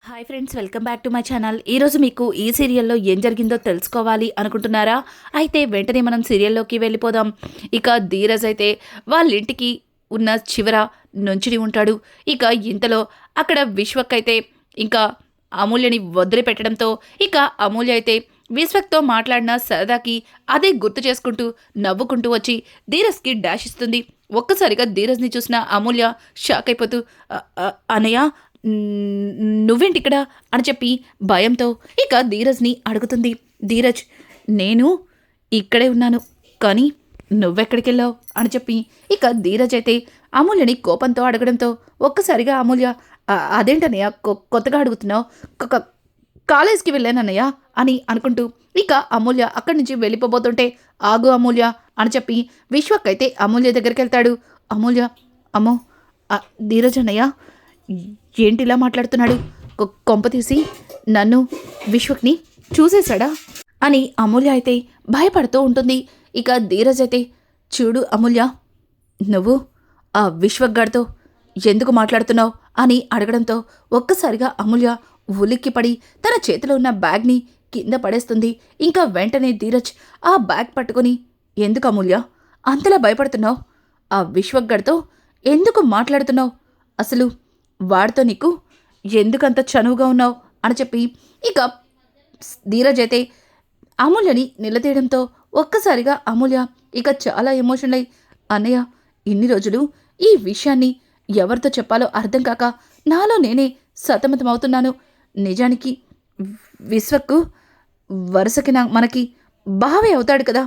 Hi friends, welcome back to my channel. ఈరోజు మీకు ఈ సీరియల్లో ఏం జరిగిందో తెలుసుకోవాలి అనుకుంటున్నారా? అయితే వెంటనే మనం సీరియల్లోకి వెళ్ళిపోదాం. ఇక ధీరజ్ అయితే వాళ్ళ ఇంటికి ఉన్న చివర నుంచుని ఉంటాడు. ఇక ఇంతలో అక్కడ విశ్వక్ అయితే ఇంకా అమూల్యని వదిలిపెట్టడంతో ఇక అమూల్య అయితే విశ్వక్తో మాట్లాడిన సరదాకి అదే గుర్తు చేసుకుంటూ నవ్వుకుంటూ వచ్చి ధీరజ్కి డాష్ ఇస్తుంది. ఒక్కసారిగా ధీరజ్ని చూసిన అమూల్య షాక్ అయిపోతూ అనయ్య, నువ్వేంటి ఇక్కడ అని చెప్పి భయంతో ఇక ధీరజ్ని అడుగుతుంది. ధీరజ్, నేను ఇక్కడే ఉన్నాను, కానీ నువ్వెక్కడికి వెళ్ళావు అని చెప్పి ఇక ధీరజ్ అయితే అమూల్యని కోపంతో అడగడంతో ఒక్కసారిగా అమూల్య, అదేంటన్నయ్య కొత్తగా అడుగుతున్నావు, కాలేజ్కి వెళ్ళానన్నయ్య అని అనుకుంటూ ఇక అమూల్య అక్కడి నుంచి వెళ్ళిపోబోతుంటే, ఆగు అమూల్య అని చెప్పి విశ్వక్ అయితే అమూల్య దగ్గరికి వెళ్తాడు. అమూల్య, అమ్మో ధీరజ్ అన్నయ్య ఏంటిలా మాట్లాడుతున్నాడు, కొంప తీసి నన్ను విశ్వక్ని చూసేశాడా అని అమూల్య అయితే భయపడుతూ ఉంటుంది. ఇక ధీరజ్ అయితే, చూడు అమూల్య, నువ్వు ఆ విశ్వక్ గారితో ఎందుకు మాట్లాడుతున్నావు అని అడగడంతో ఒక్కసారిగా అమూల్య ఉలిక్కిపడి తన చేతిలో ఉన్న బ్యాగ్ని కింద పడేస్తుంది. ఇంకా వెంటనే ధీరజ్ ఆ బ్యాగ్ పట్టుకొని, ఎందుకు అమూల్య అంతలా భయపడుతున్నావు, ఆ విశ్వక్ గారితో ఎందుకు మాట్లాడుతున్నావు, అసలు వాడితో నీకు ఎందుకంత చనువుగా ఉన్నావు అని చెప్పి ఇక ధీరజ్ అయితే అమూల్యని నిలదీయడంతో ఒక్కసారిగా అమూల్య ఇక చాలా ఎమోషనల్ అయి, అన్నయ్య, ఇన్ని రోజులు ఈ విషయాన్ని ఎవరితో చెప్పాలో అర్థం కాక నాలో నేనే సతమతమవుతున్నాను. నిజానికి విశ్వక్ వరుసకి మనకి బావే అవుతాడు కదా.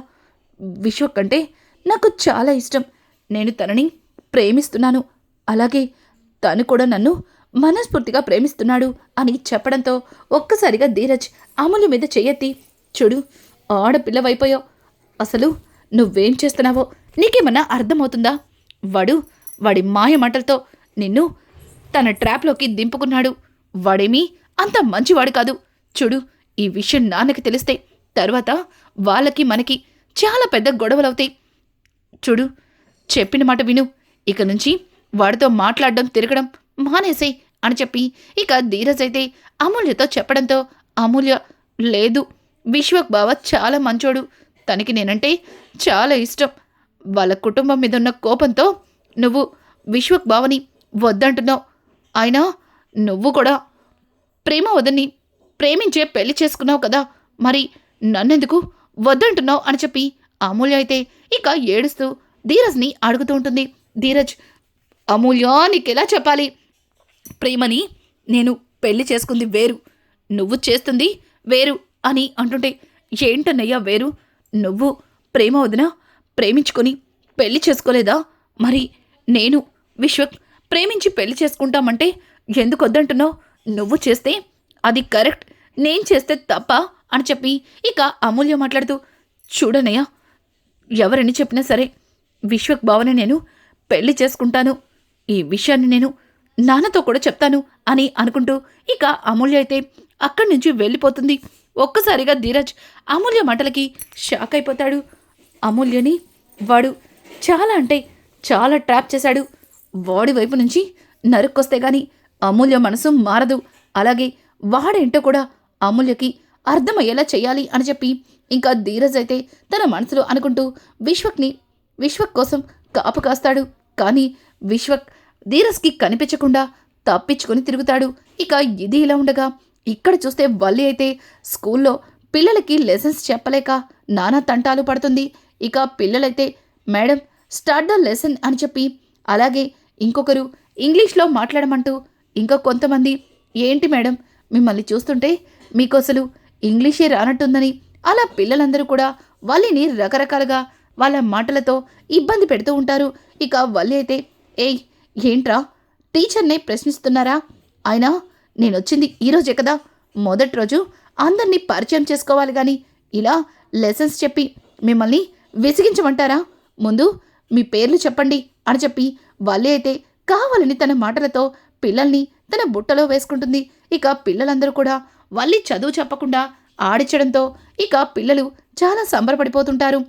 విశ్వక్ అంటే నాకు చాలా ఇష్టం, నేను తనని ప్రేమిస్తున్నాను, అలాగే తను కూడా నన్ను మనస్ఫూర్తిగా ప్రేమిస్తున్నాడు అని చెప్పడంతో ఒక్కసారిగా ధీరజ్ అమూల్య మీద చెయ్యెత్తి, చూడు ఆడపిల్లవైపోయావు, అసలు నువ్వేం చేస్తున్నావో నీకేమన్నా అర్థమవుతుందా, వాడి మాయ మాటలతో నిన్ను తన ట్రాప్లోకి దింపుకున్నాడు, వాడేమీ అంత మంచివాడు కాదు, చూడు ఈ విషయం నాన్నకి తెలిస్తే తర్వాత వాళ్ళకి మనకి చాలా పెద్ద గొడవలవుతాయి, చూడు చెప్పిన మాట విను, ఇక నుంచి వాడితో మాట్లాడడం తిరగడం మానేసే అని చెప్పి ఇక ధీరజ్ అయితే అమూల్యతో చెప్పడంతో అమూల్య, లేదు విశ్వక్ బావ చాలా మంచోడు, తనకి నేనంటే చాలా ఇష్టం, వాళ్ళ కుటుంబం మీద ఉన్న కోపంతో నువ్వు విశ్వక్ బావని వద్దంటున్నావు, అయినా నువ్వు కూడా ప్రేమ వదని ప్రేమించే పెళ్లి చేసుకున్నావు కదా, మరి నన్నెందుకు వద్దంటున్నావు అని చెప్పి అమూల్య అయితే ఇక ఏడుస్తూ ధీరజ్ని అడుగుతూ ఉంటుంది. ధీరజ్, అమూల్య నీకెలా చెప్పాలి, ప్రేమని నేను పెళ్లి చేసుకుంది వేరు, నువ్వు చేస్తుంది వేరు అని అంటుంటే, ఏంటన్నయ్యా వేరు, నువ్వు ప్రేమ వదిన ప్రేమించుకొని పెళ్లి చేసుకోలేదా, మరి నేను విశ్వక్ ప్రేమించి పెళ్లి చేసుకుంటామంటే ఎందుకు వద్దంటున్నావు, నువ్వు చేస్తే అది కరెక్ట్, నేను చేస్తే తప్ప అని చెప్పి ఇక అమూల్య మాట్లాడుతూ, చూడనయ్యా ఎవరని చెప్పినా సరే విశ్వక్ భావన నేను పెళ్లి చేసుకుంటాను, ఈ విషయాన్ని నేను నాన్నతో కూడా చెప్తాను అని అనుకుంటూ ఇక అమూల్య అయితే అక్కడి నుంచి వెళ్ళిపోతుంది. ఒక్కసారిగా ధీరజ్ అమూల్య మాటలకి షాక్ అయిపోతాడు. అమూల్యని వాడు చాలా అంటే చాలా ట్రాప్ చేశాడు, వాడి వైపు నుంచి నరుక్కొస్తే గాని అమూల్య మనసు మారదు, అలాగే వాడేంటో కూడా అమూల్యకి అర్థమయ్యేలా చెయ్యాలి అని చెప్పి ఇంకా ధీరజ్ అయితే తన మనసులో అనుకుంటూ విశ్వక్ కోసం కాపు కాస్తాడు. కానీ విశ్వక్ ధీరజ్కి కనిపించకుండా తప్పించుకొని తిరుగుతాడు. ఇక ఇది ఇలా ఉండగా ఇక్కడ చూస్తే వల్లి అయితే స్కూల్లో పిల్లలకి లెసన్స్ చెప్పలేక నానా తంటాలు పడుతుంది. ఇక పిల్లలైతే మేడం స్టార్ట్ ద లెసన్ అని చెప్పి, అలాగే ఇంకొకరు ఇంగ్లీష్లో మాట్లాడమంటూ, ఇంకా కొంతమంది ఏంటి మేడం మిమ్మల్ని చూస్తుంటే మీకు అసలు ఇంగ్లీషే రానట్టుందని అలా పిల్లలందరూ కూడా వల్లిని రకరకాలుగా వాళ్ళ మాటలతో ఇబ్బంది పెడుతూ ఉంటారు. ఇక వల్లి అయితే, ఏయ్ ఏంట్రా టీచర్నే ప్రశ్నిస్తున్నారా, అయినా నేనొచ్చింది ఈరోజే కదా, మొదటి రోజు అందరినీ పరిచయం చేసుకోవాలి కానీ ఇలా లెసన్స్ చెప్పి మిమ్మల్ని విసిగించమంటారా, ముందు మీ పేర్లు చెప్పండి అని చెప్పి వల్లి అయితే కావాలని తన మాటలతో పిల్లల్ని తన బుట్టలో వేసుకుంటుంది. ఇక పిల్లలందరూ కూడా వల్లి చదువు చెప్పకుండా ఆడించడంతో ఇక పిల్లలు చాలా సంబరపడిపోతుంటారు.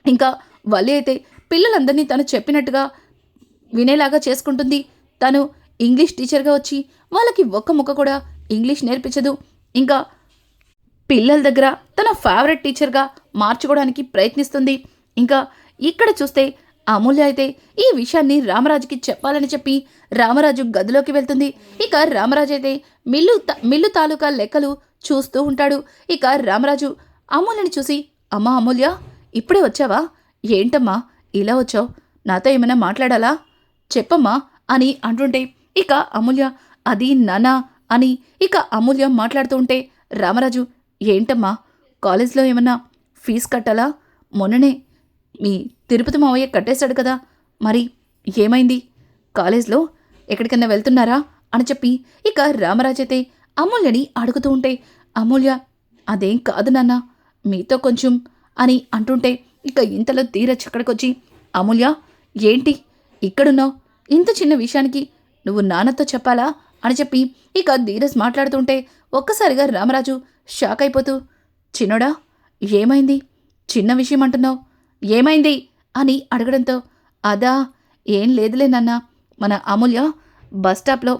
ఇంకా వల్లి అయితే పిల్లలందరినీ తను చెప్పినట్టుగా వినేలాగా చేసుకుంటుంది. తను ఇంగ్లీష్ టీచర్గా వచ్చి వాళ్ళకి ఒక్క ముక్క కూడా ఇంగ్లీష్ నేర్పించదు. ఇంకా పిల్లల దగ్గర తన ఫేవరెట్ టీచర్గా మార్చుకోవడానికి ప్రయత్నిస్తుంది. ఇంకా ఇక్కడ చూస్తే అమూల్య అయితే ఈ విషయాన్ని రామరాజుకి చెప్పాలని చెప్పి రామరాజు గదిలోకి వెళ్తుంది. ఇక రామరాజు అయితే మిల్లు తాలూకా లెక్కలు చూస్తూ ఉంటాడు. ఇక రామరాజు అమూల్యని చూసి, అమ్మా అమూల్య, ఇప్పుడే వచ్చావా? ఏంటమ్మా ఇలా వచ్చావు? నాతో ఏమైనా మాట్లాడాలా? చెప్పమ్మా అని అంటుంటే ఇక అమూల్య, అది నానా అని ఇక అమూల్య మాట్లాడుతూ ఉంటే రామరాజు, ఏంటమ్మా కాలేజ్లో ఏమన్నా ఫీజు కట్టాలా? మొన్ననే మీ తిరుపతి మావయ్య కట్టేశాడు కదా, మరి ఏమైంది? కాలేజ్లో ఎక్కడికన్నా వెళ్తున్నారా అని చెప్పి ఇక రామరాజు అయితే అమూల్యని అడుగుతూ ఉంటే అమూల్య, అదేం కాదు నాన్న, మీతో కొంచెం అని అంటుంటే ఇక ఇంతలో ధీరజ్ అక్కడికి వచ్చి, అమూల్య ఏంటి ఇక్కడున్నావు? ఇంత చిన్న విషయానికి నువ్వు నాన్నతో చెప్పాలా అని చెప్పి ఇక ధీరజ్ మాట్లాడుతుంటే ఒక్కసారిగా రామరాజు షాక్ అయిపోతూ, చిన్నోడా ఏమైంది? చిన్న విషయం అంటున్నావు, ఏమైంది అని అడగడంతో, అదా ఏం లేదులే నాన్న, మన అమూల్య బస్ స్టాప్లో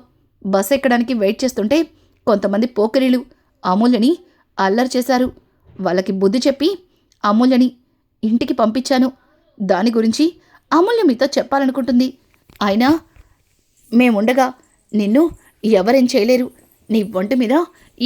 బస్ ఎక్కడానికి వెయిట్ చేస్తుంటే కొంతమంది పోకిరీలు అమూల్యని అల్లరి చేశారు. వాళ్ళకి బుద్ధి చెప్పి అమూల్యని ఇంటికి పంపించాను. దాని గురించి అమూల్య మీతో చెప్పాలనుకుంటుంది. అయినా మేముండగా నిన్ను ఎవరేం చేయలేరు. నీ ఒంటి మీద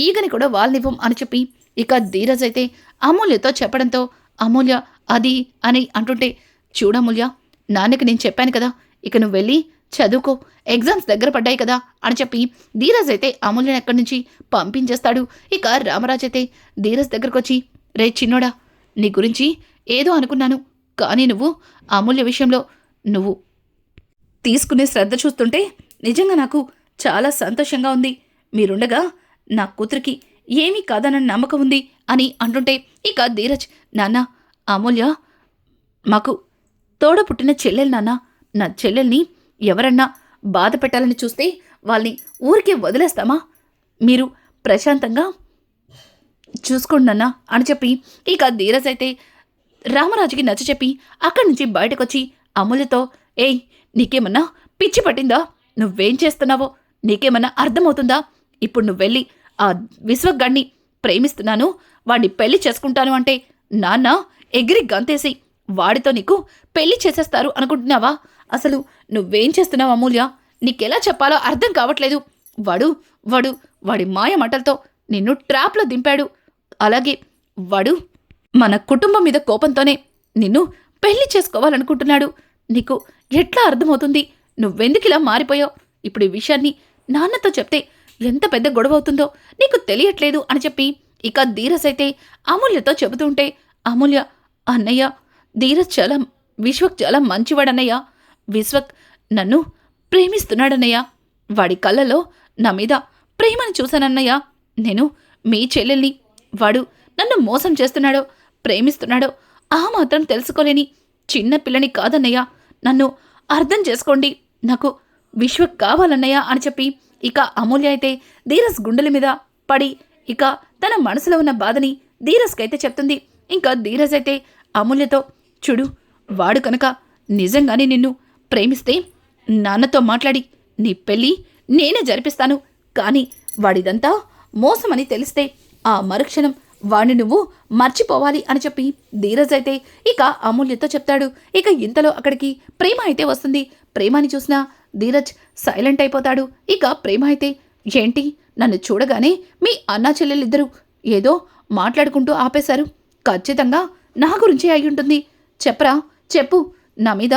ఈగని కూడా వాళ్ళనివ్వం అని చెప్పి ఇక ధీరజ్ అయితే అమూల్యతో చెప్పడంతో అమూల్య అది అని అంటుంటే, చూడమూల్య, నాన్నకి నేను చెప్పాను కదా, ఇక నువ్వు వెళ్ళి చదువుకో, ఎగ్జామ్స్ దగ్గర పడ్డాయి కదా అని చెప్పి ధీరజ్ అయితే అమూల్యని ఎక్కడి నుంచి పంపించేస్తాడు. ఇక రామరాజ్ అయితే ధీరజ్ దగ్గరకు వచ్చి, రే చిన్నోడా, నీ గురించి ఏదో అనుకున్నాను, కానీ నువ్వు అమూల్య విషయంలో నువ్వు తీసుకునే శ్రద్ధ చూస్తుంటే నిజంగా నాకు చాలా సంతోషంగా ఉంది. మీరుండగా నా కూతురికి ఏమీ కాదన్న నమ్మకం ఉంది అని అంటుంటే ఇక ధీరజ్, నాన్న అమూల్య మాకు తోడ పుట్టిన చెల్లెలు నాన్న, నా చెల్లెల్ని ఎవరన్నా బాధ పెట్టాలని చూస్తే వాళ్ళని ఊరికే వదిలేస్తామా? మీరు ప్రశాంతంగా చూసుకోండి అన్నా అని చెప్పి ఇక ధీరజ్ అయితే రామరాజుకి నచ్చ చెప్పి అక్కడి నుంచి బయటకొచ్చి అమూల్యతో, ఏయ్ నీకేమన్నా పిచ్చి పట్టిందా? నువ్వేం చేస్తున్నావో నీకేమన్నా అర్థమవుతుందా? ఇప్పుడు నువ్వు వెళ్ళి ఆ విశ్వగాడిని ప్రేమిస్తున్నాను, వాడిని పెళ్లి చేసుకుంటాను అంటే నాన్న ఎగిరి గంతేసి వాడితో నీకు పెళ్లి చేసేస్తారు అనుకుంటున్నావా? అసలు నువ్వేం చేస్తున్నావు అమూల్య? నీకెలా చెప్పాలో అర్థం కావట్లేదు. వాడి మాయ మాటలతో నిన్ను ట్రాప్లో దింపాడు. అలాగే వాడు మన కుటుంబం మీద కోపంతోనే నిన్ను పెళ్లి చేసుకోవాలనుకుంటున్నాడు. నీకు ఎట్లా అర్థమవుతుంది? నువ్వెందుకు ఇలా మారిపోయావు? ఇప్పుడు ఈ విషయాన్ని నాన్నతో చెప్తే ఎంత పెద్ద గొడవ అవుతుందో నీకు తెలియట్లేదు అని చెప్పి ఇక ధీరజ్ అయితే అమూల్యతో చెబుతుంటే అమూల్య, అన్నయ్య, ధీరజ్ విశ్వక్ చాలా మంచివాడన్నయ్య. విశ్వక్ నన్ను ప్రేమిస్తున్నాడన్నయ్య. వాడి కళ్ళలో నా మీద ప్రేమను చూశానన్నయ్య. నేను మీ చెల్లెల్ని వాడు నన్ను మోసం చేస్తున్నాడో ప్రేమిస్తున్నాడో ఆ మాత్రం తెలుసుకోలేని చిన్న పిల్లని కాదన్నయ్య. నన్ను అర్థం చేసుకోండి. నాకు విశ్వక్ కావాలన్నయ్య అని చెప్పి ఇక అమూల్య అయితే ధీరజ్ గుండెల మీద పడి ఇక తన మనసులో ఉన్న బాధని ధీరజ్కైతే చెప్తుంది. ఇంకా ధీరజ్ అయితే అమూల్యతో, చూడు, వాడు కనుక నిజంగానే నిన్ను ప్రేమిస్తే నాన్నతో మాట్లాడి నీ పెళ్ళి నేనే జరిపిస్తాను. కానీ వాడిదంతా మోసమని తెలిస్తే ఆ మరుక్షణం వాడిని నువ్వు మర్చిపోవాలి అని చెప్పి ధీరజ్ అయితే ఇక అమూల్యతో చెప్తాడు. ఇక ఇంతలో అక్కడికి ప్రేమ అయితే వస్తుంది. ప్రేమని చూసినా ధీరజ్ సైలెంట్ అయిపోతాడు. ఇక ప్రేమ అయితే, ఏంటి నన్ను చూడగానే మీ అన్నా చెల్లెలిద్దరూ ఏదో మాట్లాడుకుంటూ ఆపేశారు. ఖచ్చితంగా నా గురించే అయి ఉంటుంది. చెప్పరా, చెప్పు, నా మీద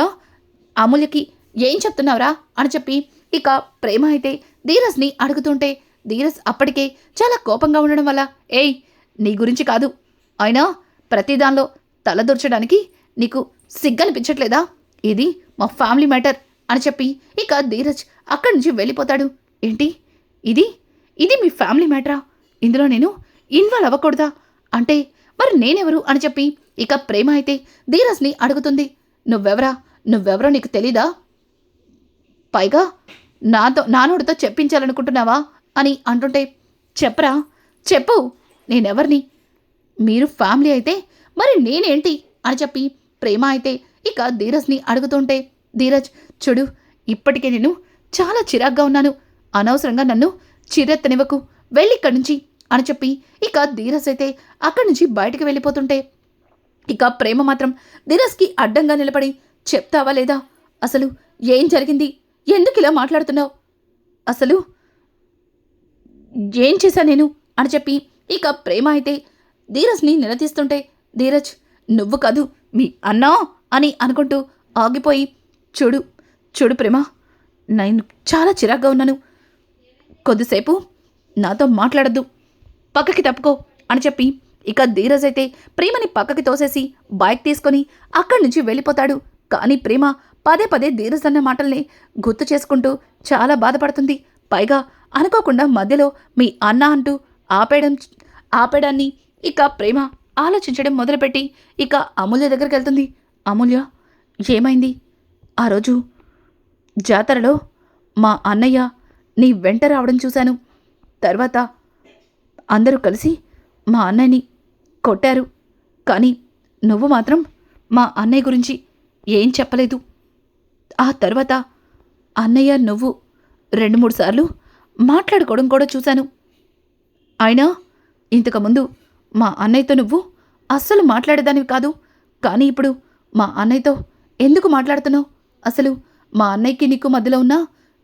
అమూల్యకి ఏం చెప్తున్నావురా అని చెప్పి ఇక ప్రేమ అయితే ధీరజ్ని అడుగుతుంటే ధీరజ్ అప్పటికే చాలా కోపంగా ఉండడం వల్ల, ఏయ్ నీ గురించి కాదు, అయినా ప్రతిదానిలో తలదూర్చడానికి నీకు సిగ్గనిపించట్లేదా? ఇది మా ఫ్యామిలీ మ్యాటర్ అని చెప్పి ఇక ధీరజ్ అక్కడి నుంచి వెళ్ళిపోతాడు. ఏంటి ఇది మీ ఫ్యామిలీ మ్యాటరా? ఇందులో నేను ఇన్వాల్వ్ అవ్వకూడదా? అంటే మరి నేనెవరు అని చెప్పి ఇక ప్రేమ అయితే ధీరజ్ని అడుగుతుంది. నువ్వెవరో నీకు తెలీదా? పైగా నానోడితో చెప్పించాలనుకుంటున్నావా అని అంటుంటే, చెప్పరా, చెప్పు, నేనెవరిని? మీరు ఫ్యామిలీ అయితే మరి నేనేంటి అని చెప్పి ప్రేమ అయితే ఇక ధీరజ్ని అడుగుతుంటే, ధీరజ్, చూడు, ఇప్పటికే నేను చాలా చిరాగ్గా ఉన్నాను. అనవసరంగా నన్ను చిరెత్తనివ్వకు. ఇక్కడి నుంచి అని చెప్పి ఇక ధీరజ్ అయితే అక్కడి నుంచి బయటికి వెళ్ళిపోతుంటే ఇక ప్రేమ మాత్రం ధీరజ్కి అడ్డంగా నిలబడి చెప్తావా లేదా? అసలు ఏం జరిగింది? ఎందుకు ఇలా మాట్లాడుతున్నావు? అసలు ఏం చేశా నేను అని చెప్పి ఇక ప్రేమ అయితే ధీరజ్ని నిలదీస్తుంటే ధీరజ్ నువ్వు కాదు మీ అన్నా అని అనుకుంటూ ఆగిపోయి చూడు చూడు ప్రేమ, నేను చాలా చిరాగ్గా ఉన్నాను, కొద్దిసేపు నాతో మాట్లాడద్దు, పక్కకి తప్పుకో అని చెప్పి ఇక ధీరజ్ అయితే ప్రేమని పక్కకి తోసేసి బైక్ తీసుకొని అక్కడి నుంచి వెళ్ళిపోతాడు. కానీ ప్రేమ పదే పదే ధీరజ్ అన్న మాటల్ని గుర్తు చేసుకుంటూ చాలా బాధపడుతుంది. పైగా అనుకోకుండా మధ్యలో మీ అన్న అంటూ ఆపేయడాన్ని ఇక ప్రేమ ఆలోచించడం మొదలుపెట్టి ఇక అమూల్య దగ్గరికి వెళ్తుంది. అమూల్య, ఏమైంది? ఆ రోజు జాతరలో మా అన్నయ్య నీ వెంట రావడం చూశాను. తర్వాత అందరూ కలిసి మా అన్నయ్యని కొట్టారు. కానీ నువ్వు మాత్రం మా అన్నయ్య గురించి ఏం చెప్పలేదు. ఆ తర్వాత అన్నయ్య నువ్వు 2-3 సార్లు మాట్లాడుకోవడం కూడా చూశాను. అయినా ఇంతకుముందు మా అన్నయ్యతో నువ్వు అస్సలు మాట్లాడేదానివి కాదు. కానీ ఇప్పుడు మా అన్నయ్యతో ఎందుకు మాట్లాడుతున్నావు? అసలు మా అన్నయ్యకి నీకు మధ్యలో ఉన్న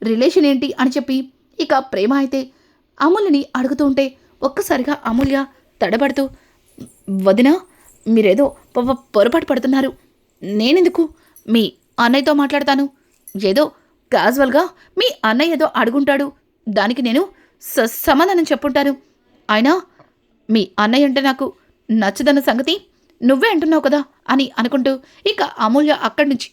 రిలేషన్ ఏంటి అని చెప్పి ఇక ప్రేమ అయితే అమూల్యని అడుగుతూ ఉంటే ఒక్కసారిగా అమూల్య తడబడుతూ, వదినా, మీరేదో పొరపాటు పడుతున్నారు. నేనెందుకు మీ అన్నయ్యతో మాట్లాడతాను? ఏదో క్యాజువల్గా మీ అన్నయ్య ఏదో అడుగుంటాడు, దానికి నేను సమాధానం చెప్పుంటాను. అయినా మీ అన్నయ్య అంటే నాకు నచ్చదన్న సంగతి నువ్వే అంటున్నావు కదా అని అనుకుంటూ ఇక అమూల్య అక్కడి నుంచి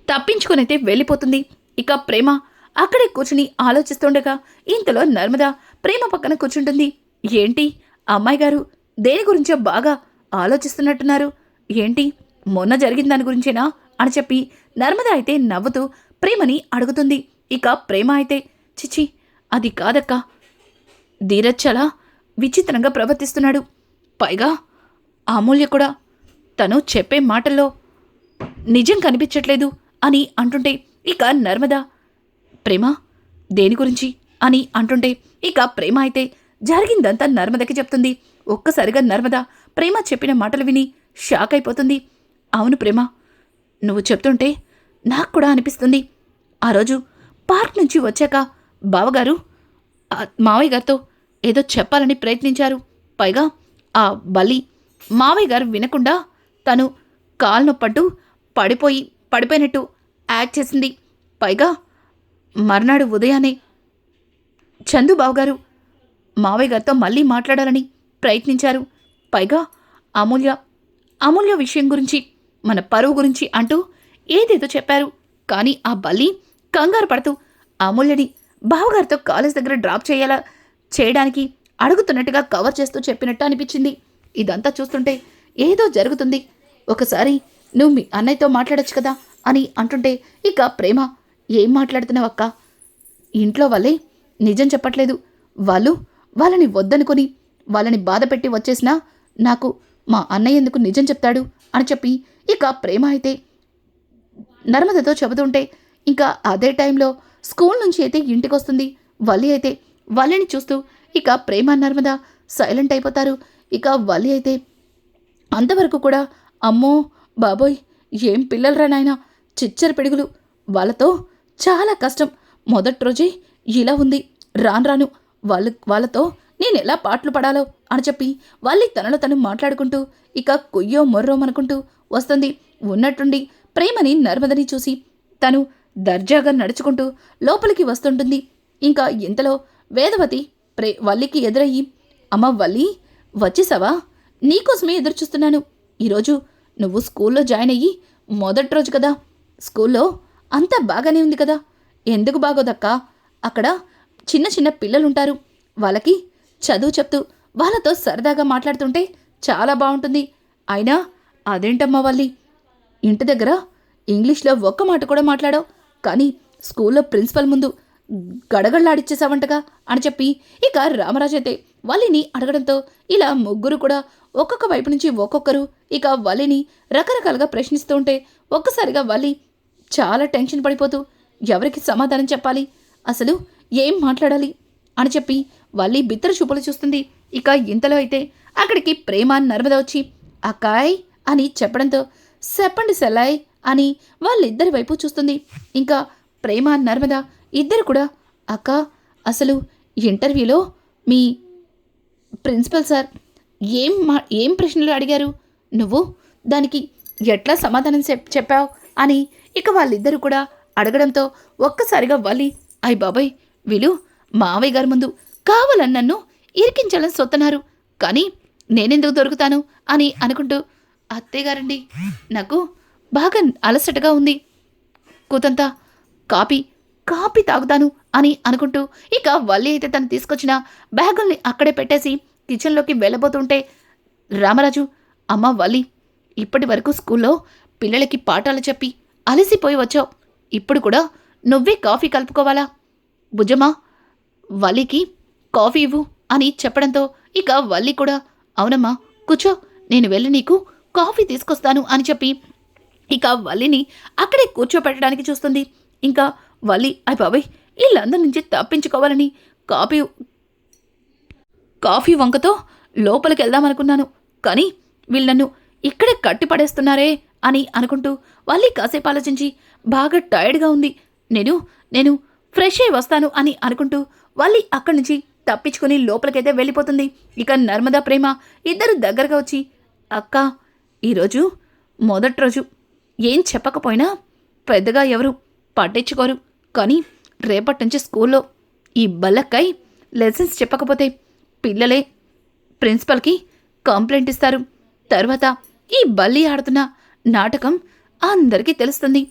తప్పించుకునైతే వెళ్ళిపోతుంది. ఇక ప్రేమ అక్కడే కూర్చుని ఆలోచిస్తుండగా ఇంతలో నర్మద ప్రేమ పక్కన కూర్చుంటుంది. ఏంటి అమ్మాయి గారు దేని గురించో బాగా ఆలోచిస్తున్నట్టున్నారు? ఏంటి మొన్న జరిగిన దాని గురించేనా అని చెప్పి నర్మద అయితే నవ్వుతూ ప్రేమని అడుగుతుంది. ఇక ప్రేమ అయితే చిచి అది కాదక్క, ధీరజ్ చాలా విచిత్రంగా ప్రవర్తిస్తున్నాడు. పైగా అమూల్య కూడా తను చెప్పే మాటల్లో నిజం కనిపించట్లేదు అని అంటుంటే ఇక నర్మద ప్రేమ దేని గురించి అని అంటుంటే ఇక ప్రేమ అయితే జరిగిందంతా నర్మదకి చెప్తుంది. ఒక్కసారిగా నర్మద ప్రేమ చెప్పిన మాటలు విని షాక్ అయిపోతుంది. అవును ప్రేమ, నువ్వు చెప్తుంటే నాకు కూడా అనిపిస్తుంది. ఆ రోజు పార్క్ నుంచి వచ్చాక బావగారు మావయ్య గారితో ఏదో చెప్పాలని ప్రయత్నించారు. పైగా ఆ బలి మావయ్య గారు వినకుండా తను కాలు నొప్పంటూ పడిపోయినట్టు యాక్ట్ చేసింది. పైగా మర్నాడు ఉదయాన్నే చందుబాబు మావయ్య గారితో మళ్ళీ మాట్లాడాలని ప్రయత్నించారు. పైగా అమూల్య విషయం గురించి, మన పరువు గురించి అంటూ ఏదేదో చెప్పారు. కానీ ఆ బల్లి కంగారు పడుతూ అమూల్యని బావగారితో కాలేజ్ దగ్గర డ్రాప్ చేయడానికి అడుగుతున్నట్టుగా కవర్ చేస్తూ చెప్పినట్టు అనిపించింది. ఇదంతా చూస్తుంటే ఏదో జరుగుతుంది. ఒకసారి నువ్వు మీ అన్నయ్యతో మాట్లాడొచ్చు కదా అని అంటుంటే ఇక ప్రేమ ఏం మాట్లాడుతున్నావు అక్క? ఇంట్లో వాళ్ళే నిజం చెప్పట్లేదు. వాళ్ళని వద్దనుకొని వాళ్ళని బాధ పెట్టి వచ్చేసినా నాకు మా అన్నయ్య ఎందుకు నిజం చెప్తాడు అని చెప్పి ఇక ప్రేమ అయితే నర్మదతో చెబుతుంటే ఇంకా అదే టైంలో స్కూల్ నుంచి అయితే ఇంటికి వస్తుంది. వల్లి అయితే వల్లిని చూస్తూ ఇక ప్రేమ నర్మద సైలెంట్ అయిపోతారు. ఇక వల్లి అయితే అంతవరకు కూడా అమ్మో బాబోయ్ ఏం పిల్లలరా నాయన, చిచ్చర పిడుగులు, వాళ్ళతో చాలా కష్టం. మొదటి రోజే ఇలా ఉంది, రాను వాళ్ళతో నేను ఎలా పాటలు పడాలో అని చెప్పి వాళ్ళి తనలో తను మాట్లాడుకుంటూ ఇక కొయ్యో మొర్రోమనుకుంటూ వస్తుంది. ఉన్నట్టుండి ప్రేమని నర్మదని చూసి తను దర్జాగా నడుచుకుంటూ లోపలికి వస్తుంటుంది. ఇంకా ఇంతలో వేదవతి వల్లికి ఎదురయ్యి, అమ్మ వల్లి, వచ్చేసావా? నీకోసమే ఎదురుచూస్తున్నాను. ఈరోజు నువ్వు స్కూల్లో జాయిన్ అయ్యి మొదటి రోజు కదా, స్కూల్లో అంతా బాగానే ఉంది కదా? ఎందుకు బాగోదక్కా? అక్కడ చిన్న చిన్న పిల్లలుంటారు, వాళ్ళకి చదువు చెప్తూ వాళ్ళతో సరదాగా మాట్లాడుతుంటే చాలా బాగుంటుంది. అయినా అదేంటమ్మా వల్లి, ఇంటి దగ్గర ఇంగ్లీష్లో ఒక్క మాట కూడా మాట్లాడావు, కానీ స్కూల్లో ప్రిన్సిపల్ ముందు గడగడలాడిచ్చేసావంటగా అని చెప్పి ఇక రామరాజు అయితే వల్లిని అడగడంతో ఇలా ముగ్గురు కూడా ఒక్కొక్క వైపు నుంచి ఒక్కొక్కరు ఇక వల్లిని రకరకాలుగా ప్రశ్నిస్తూ ఉంటే ఒక్కసారిగా వల్లి చాలా టెన్షన్ పడిపోతూ ఎవరికి సమాధానం చెప్పాలి, అసలు ఏం మాట్లాడాలి అని చెప్పి వల్లి బిత్తర చూపులు చూస్తుంది. ఇక ఇంతలో అయితే అక్కడికి ప్రేమ నర్మద వచ్చి అక్కాయ్ అని చెప్పడంతో చెప్పండి సెల్లాయ్ అని వాళ్ళిద్దరి వైపు చూస్తుంది. ఇంకా ప్రేమ నర్మద ఇద్దరు కూడా అక్క అసలు ఇంటర్వ్యూలో మీ ప్రిన్సిపల్ సార్ ఏం ప్రశ్నలు అడిగారు, నువ్వు దానికి ఎట్లా సమాధానం చెప్పావు అని ఇక వాళ్ళిద్దరూ కూడా అడగడంతో ఒక్కసారిగా వల్లి అయ్ బాబాయ్ వీళ్ళు మావయ్య గారి ముందు కావాలని నన్ను ఇరికించాలని సొత్తన్నారు, కానీ నేనెందుకు దొరుకుతాను అని అనుకుంటూ అత్తయ్యగారండి నాకు బాగా అలసటగా ఉంది, కూతంతా కాపీ తాగుతాను అని అనుకుంటూ ఇక వల్లి అయితే తను తీసుకొచ్చిన బ్యాగుల్ని అక్కడే పెట్టేసి కిచెన్లోకి వెళ్ళబోతుంటే రామరాజు అమ్మ వల్లి ఇప్పటి వరకు స్కూల్లో పిల్లలకి పాఠాలు చెప్పి అలసిపోయి వచ్చావు, ఇప్పుడు కూడా నువ్వే కాఫీ కలుపుకోవాలా, భుజమా వల్లికి కాఫీ ఇవ్వు అని చెప్పడంతో ఇక వల్లి కూడా అవునమ్మా కూర్చో నేను వెళ్ళి నీకు కాఫీ తీసుకొస్తాను అని చెప్పి ఇక వల్లిని అక్కడే కూర్చోపెట్టడానికి చూస్తుంది. ఇంకా వల్లి అయ్ బాబాయ్ వీళ్ళందరి నుంచి తప్పించుకోవాలని కాఫీ వంకతో లోపలికి వెళ్దామనుకున్నాను, కానీ వీళ్ళు నన్ను ఇక్కడే కట్టి పడేస్తున్నారే అని అనుకుంటూ వల్లి కాసేపు ఆలోచించి బాగా టైర్డ్గా ఉంది, నేను ఫ్రెష్ అయి వస్తాను అని అనుకుంటూ వల్లి అక్కడి నుంచి తప్పించుకొని లోపలికైతే వెళ్ళిపోతుంది. ఇక నర్మదా ప్రేమ ఇద్దరు దగ్గరగా వచ్చి అక్క ఈరోజు మొదటి రోజు ఏం చెప్పకపోయినా పెద్దగా ఎవరు పట్టించుకోరు, కానీ రేపటి నుంచి స్కూల్లో ఈ బల్లక్కై లెసన్స్ చెప్పకపోతే పిల్లలే ప్రిన్సిపల్కి కంప్లైంట్ ఇస్తారు, తర్వాత ఈ బల్లి ఆడుతున్న నాటకం అందరికీ తెలుస్తుంది,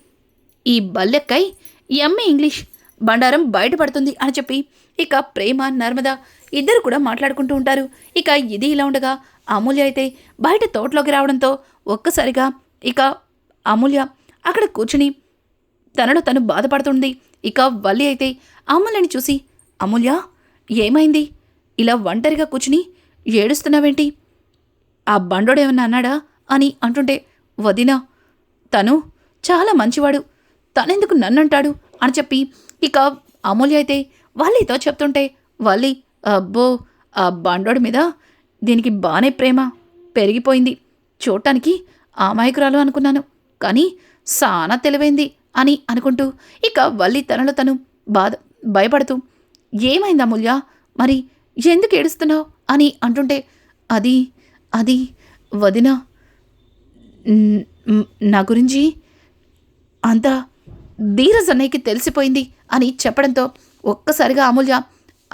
ఈ బల్లెక్కై ఎంఏ ఇంగ్లీష్ బండారం బయటపడుతుంది అని చెప్పి ఇక ప్రేమ నర్మద ఇద్దరు కూడా మాట్లాడుకుంటూ ఉంటారు. ఇక ఇది ఇలా ఉండగా అమూల్య అయితే బయట తోటలోకి రావడంతో ఒక్కసారిగా ఇక అమూల్య అక్కడ కూర్చుని తనలో తను బాధపడుతుంది. ఇక వల్లి అయితే అమూల్యని చూసి అమూల్య ఏమైంది ఇలా ఒంటరిగా కూర్చుని ఏడుస్తున్నావేంటి, ఆ బండోడేమన్నా అన్నాడా అని అంటుంటే వదినా తను చాలా మంచివాడు, తనెందుకు నన్నంటాడు అని చెప్పి ఇక అమూల్య అయితే వల్లితో చెప్తుంటే వల్లి అబ్బో ఆ బండోడి మీద దీనికి బాగానే ప్రేమ పెరిగిపోయింది, చూడటానికి అమాయకురాలు అనుకున్నాను కానీ సానా తెలివైంది అని అనుకుంటూ ఇక వల్లి తనలో తను భయపడుతూ ఏమైంది అమూల్య మరి ఎందుకు ఏడుస్తున్నావు అని అంటుంటే అది వదిన నా గురించి అంతా ధీరజ్ అన్నయ్యకి తెలిసిపోయింది అని చెప్పడంతో ఒక్కసారిగా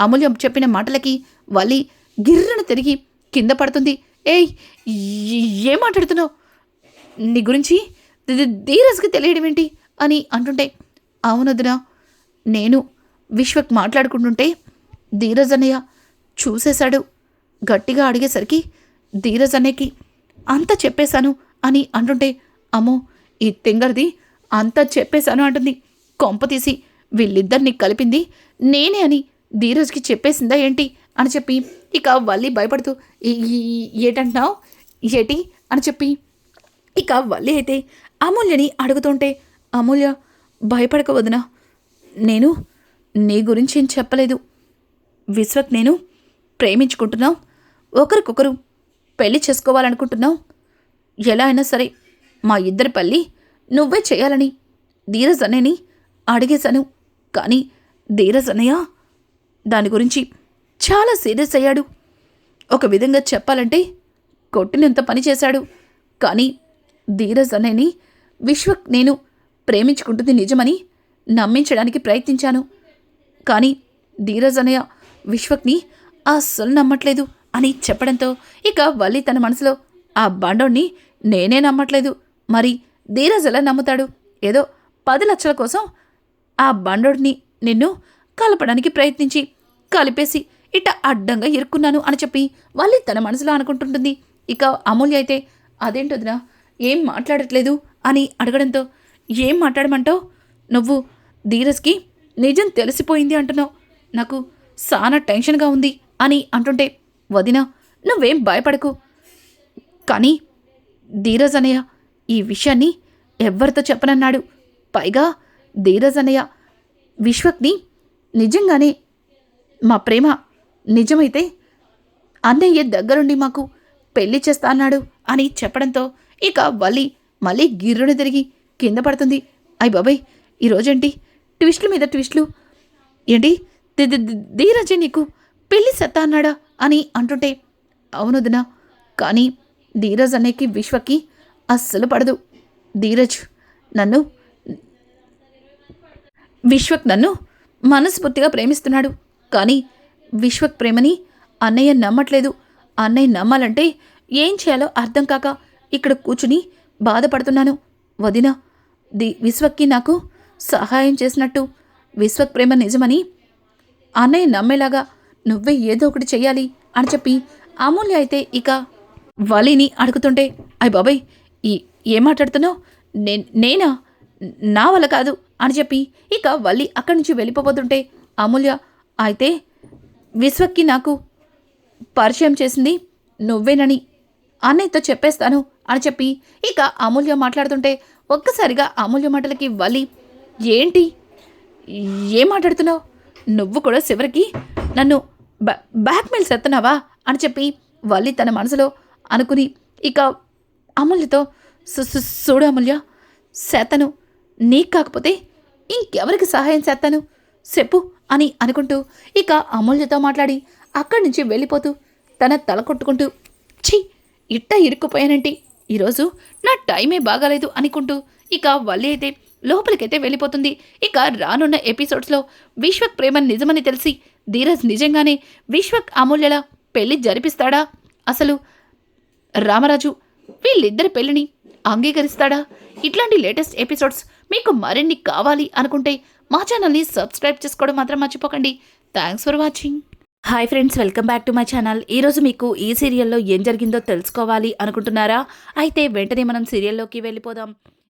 అమూల్యం చెప్పిన మాటలకి వల్లి గిర్రను తిరిగి కింద పడుతుంది. ఏయ్ ఏం మాట్లాడుతున్నావు, నీ గురించి ధీరజ్కి తెలియడం ఏంటి అని అంటుంటే అవునొదినా నేను విశ్వక్ మాట్లాడుకుంటుంటే ధీరజ్ అన్నయ్య చూసేశాడు, గట్టిగా అడిగేసరికి ధీరజ్ అన్నయ్యకి అంతా చెప్పేశాను అని అంటుంటే అమ్మో ఈ తింగర్ది అంతా చెప్పేశాను అంటుంది, కొంప తీసి వీళ్ళిద్దరిని కలిపింది నేనే అని ధీరజ్కి చెప్పేసిందా ఏంటి అని చెప్పి ఇక వల్లి భయపడుతూ ఏటంటున్నావు ఏటి అని చెప్పి ఇక వల్లి అయితే అమూల్యని అడుగుతుంటే అమూల్య భయపడక వదినా నేను నీ గురించి ఏం చెప్పలేదు, విశ్వక్ నేను ప్రేమించుకుంటున్నాం, ఒకరికొకరు పెళ్లి చేసుకోవాలనుకుంటున్నాం, ఎలా అయినా సరే మా ఇద్దరి పెళ్ళి నువ్వే చేయాలని ధీరజ్ అన్నయ్యని అడిగేశాను, కానీ ధీరజ్ అన్నయ్య దాని గురించి చాలా సీరియస్ అయ్యాడు, ఒక విధంగా చెప్పాలంటే కొట్టినంత పని చేశాడు, కానీ ధీరజ్ అన్నయ్యని విశ్వక్ నేను ప్రేమించుకుంటుంది నిజమని నమ్మించడానికి ప్రయత్నించాను, కానీ ధీరజ్ అన్నయ్య విశ్వక్ని అస్సలు నమ్మట్లేదు అని చెప్పడంతో ఇక వల్లి తన మనసులో ఆ బండోణ్ణి నేనే నమ్మట్లేదు, మరి ధీరజ్ ఎలా నమ్ముతాడు, ఏదో 10 లక్షల కోసం ఆ బండోడిని నిన్ను కలపడానికి ప్రయత్నించి కలిపేసి ఇట్ట అడ్డంగా ఇరుక్కున్నాను అని చెప్పి వల్లి తన మనసులో అనుకుంటుంటుంది. ఇక అమూల్య అయితే అదేంటొదినా ఏం మాట్లాడట్లేదు అని అడగడంతో ఏం మాట్లాడమంటావు, నువ్వు ధీరజ్కి నిజం తెలిసిపోయింది అంటున్నావు, నాకు చాలా టెన్షన్గా ఉంది అని అంటుంటే వదినా నువ్వేం భయపడకు, కానీ ధీరజ్ అన్నయ్య ఈ విషయాన్ని ఎవ్వరితో చెప్పనన్నాడు, పైగా ధీరజ్ అన్నయ్య విశ్వక్ని నిజంగానే మా ప్రేమ నిజమైతే అన్నయ్య దగ్గరుండి మాకు పెళ్లి చేస్తా అన్నాడు అని చెప్పడంతో ఇక వల్లి మళ్ళీ గిర్రున తిరిగి కింద పడుతుంది. అయ్ బాబాయ్, ఈరోజేంటి ట్విస్టుల మీద ట్విస్టులు, ఏంటి ధీరజే నీకు పెళ్లి సత్తా అన్నాడా అని అంటుంటే, అవునొదినా, కానీ ధీరజ్ అన్నయ్యకి విశ్వకి అస్సలు పడదు. ధీరజ్ నన్ను విశ్వక్ నన్ను మనస్ఫూర్తిగా ప్రేమిస్తున్నాడు, కానీ విశ్వక్ ప్రేమని అన్నయ్య నమ్మట్లేదు. అన్నయ్య నమ్మాలంటే ఏం చేయాలో అర్థం కాక ఇక్కడ కూర్చుని బాధపడుతున్నాను. వదిన, విశ్వక్కి నాకు సహాయం చేసినట్టు విశ్వక్ ప్రేమ నిజమని అన్నయ్య నమ్మేలాగా నువ్వే ఏదో ఒకటి చెయ్యాలి అని చెప్పి అమూల్య అయితే ఇక వలిని అడుగుతుంటే, అయ్ బాబాయ్, ఏం మాట్లాడుతున్నావు? నేనా? నా వల్ల కాదు అని చెప్పి ఇక వల్లి అక్కడి నుంచి వెళ్ళిపోతుంటే అమూల్య, అయితే విశ్వక్కి నాకు పరిచయం చేసింది నువ్వేనని అన్నయ్యతో చెప్పేస్తాను అని చెప్పి ఇక అమూల్య మాట్లాడుతుంటే ఒక్కసారిగా అమూల్య మాటలకి వల్లి, ఏంటి, ఏం మాట్లాడుతున్నావు? నువ్వు కూడా చివరికి నన్ను బ్లాక్మెయిల్ చేస్తున్నావా అని చెప్పి వల్లి తన మనసులో అనుకుని ఇక అమూల్యతో, చూడు అమూల్య, చేతను నీకు కాకపోతే ఇంకెవరికి సహాయం చేస్తాను చెప్పు అని అనుకుంటూ ఇక అమూల్యతో మాట్లాడి అక్కడి నుంచి వెళ్ళిపోతూ తన తల కొట్టుకుంటూ, ఛీ, ఇట్ట ఇరుక్కుపోయానంటే ఈరోజు నా టైమే బాగాలేదు అనుకుంటూ ఇక వల్లి అయితే లోపలికైతే వెళ్ళిపోతుంది. ఇక రానున్న ఎపిసోడ్స్లో విశ్వక్ ప్రేమ నిజమని తెలిసి ధీరజ్ నిజంగానే విశ్వక్ అమూల్యల పెళ్లి జరిపిస్తాడా? అసలు రామరాజు వీళ్ళిద్దరి పెళ్లిని అంగీకరిస్తాడా? ఇట్లాంటి లేటెస్ట్ ఎపిసోడ్స్ మీకు మరిన్ని కావాలి అనుకుంటే మా ఛానల్ని సబ్స్క్రైబ్ చేసుకోవడం మాత్రం మర్చిపోకండి. Thanks for watching. Hi friends, welcome back to my channel. ఈరోజు మీకు ఈ సీరియల్లో ఏం జరిగిందో తెలుసుకోవాలి అనుకుంటున్నారా? అయితే వెంటనే మనం సీరియల్లోకి వెళ్ళిపోదాం.